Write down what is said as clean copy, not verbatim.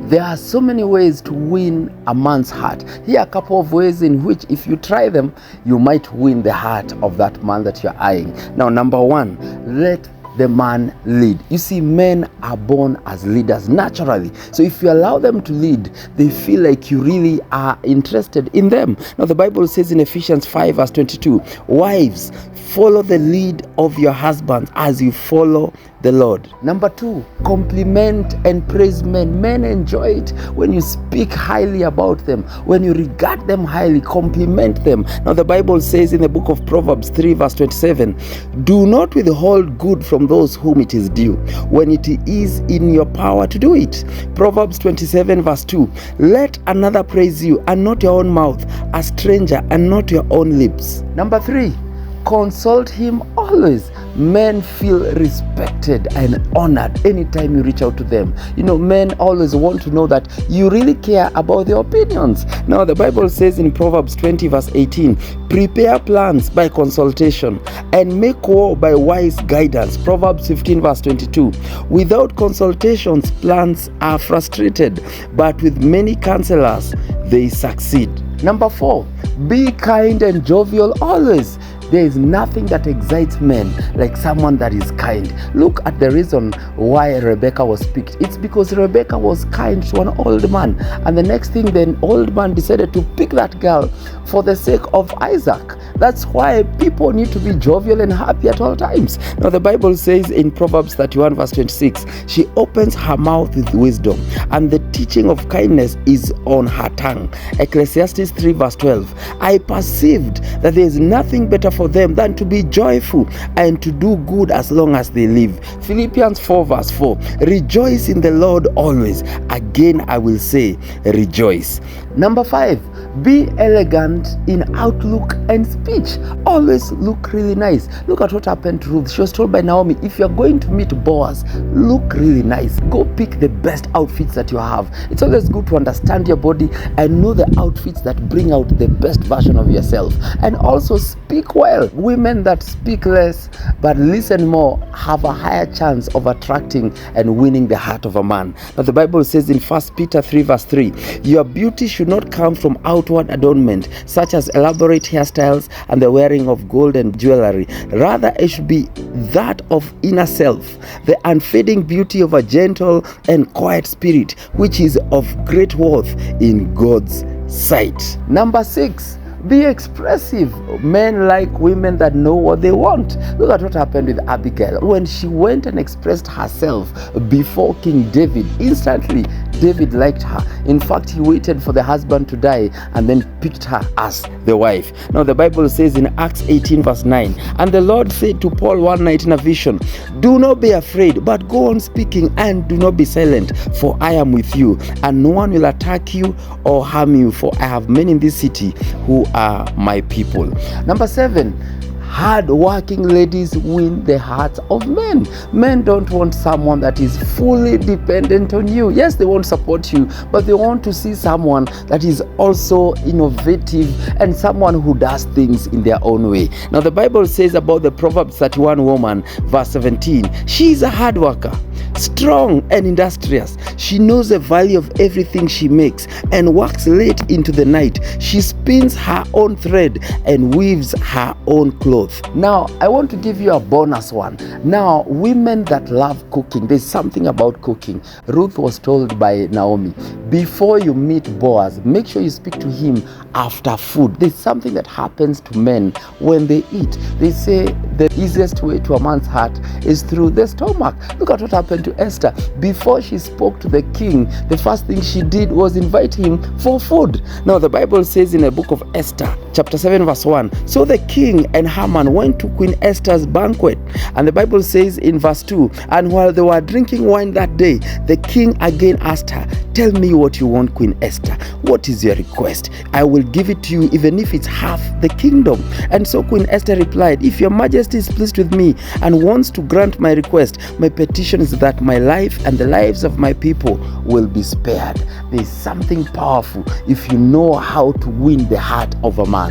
There are so many ways to win a man's heart. Here are a couple of ways in which, if you try them, you might win the heart of that man that you're eyeing. Now, number one, let the man lead. You see, men are born as leaders naturally. So if you allow them to lead, they feel like you really are interested in them. Now, the Bible says in Ephesians 5 verse 22, wives, follow the lead of your husbands as you follow the Lord. Number two, compliment and praise men. Men enjoy it when you speak highly about them, when you regard them highly, compliment them. Now, the Bible says in the book of Proverbs 3 verse 27, do not withhold good from those whom it is due, when it is in your power to do it. Proverbs 27 verse 2, let another praise you and not your own mouth, a stranger and not your own lips. Number three, consult him always. Men feel respected and honored anytime you reach out to them. You know, men always want to know that you really care about their opinions. Now, the Bible says in Proverbs 20 verse 18, prepare plans by consultation and make war by wise guidance. Proverbs 15 verse 22, without consultations, plans are frustrated, but with many counselors, they succeed. Number four, be kind and jovial always. There is nothing that excites men like someone that is kind. Look at the reason why Rebecca was picked. It's because Rebecca was kind to an old man. And the next thing, the old man decided to pick that girl for the sake of Isaac. That's why people need to be jovial and happy at all times. Now, the Bible says in Proverbs 31 verse 26, she opens her mouth with wisdom, and the teaching of kindness is on her tongue. Ecclesiastes 3 verse 12, I perceived that there is nothing better for them than to be joyful and to do good as long as they live. Philippians 4 verse 4, rejoice in the Lord always. Again I will say, rejoice. Number five, be elegant in outlook and speech. Always look really nice. Look at what happened to Ruth. She was told by Naomi, if you're going to meet Boaz, look really nice. Go pick the best outfits that you have. It's always good to understand your body and know the outfits that bring out the best version of yourself. And also speak well. Women that speak less but listen more have a higher chance of attracting and winning the heart of a man. Now, the Bible says in 1 Peter 3 verse 3, your beauty should not come from outward adornment, such as elaborate hairstyles and the wearing of gold and jewelry. Rather, it should be that of inner self, the unfading beauty of a gentle and quiet spirit, which is of great worth in God's sight. Number six, be expressive. Men like women that know what they want. Look at what happened with Abigail. When she went and expressed herself before King David, instantly David liked her. In fact, he waited for the husband to die and then picked her as the wife. Now, the Bible says in Acts 18 verse 9, and the Lord said to Paul one night in a vision, do not be afraid, but go on speaking and do not be silent, for I am with you, and no one will attack you or harm you, for I have men in this city who are my people. Number seven, hard-working ladies win the hearts of men. Men don't want someone that is fully dependent on you. Yes, they won't support you, but they want to see someone that is also innovative and someone who does things in their own way. Now, the Bible says about the Proverbs 31 woman, verse 17, she is a hard worker, strong and industrious. She knows the value of everything she makes and works late into the night. She spins her own thread and weaves her own clothes. Now, I want to give you a bonus one. Now, women that love cooking, there's something about cooking. Ruth was told by Naomi, before you meet Boaz, make sure you speak to him after food. There's something that happens to men when they eat. They say the easiest way to a man's heart is through the stomach. Look at what happened to Esther. Before she spoke to the king, the first thing she did was invite him for food. Now, the Bible says in the book of Esther, chapter 7 verse 1, so the king and Haman went to Queen Esther's banquet. And the Bible says in verse 2, and while they were drinking wine that day, the king again asked her, tell me what you want, Queen Esther. What is your request? I will give it to you, even if it's half the kingdom. And so Queen Esther replied, if your majesty is pleased with me and wants to grant my request, my petition is that my life and the lives of my people will be spared. There is something powerful if you know how to win the heart of a man.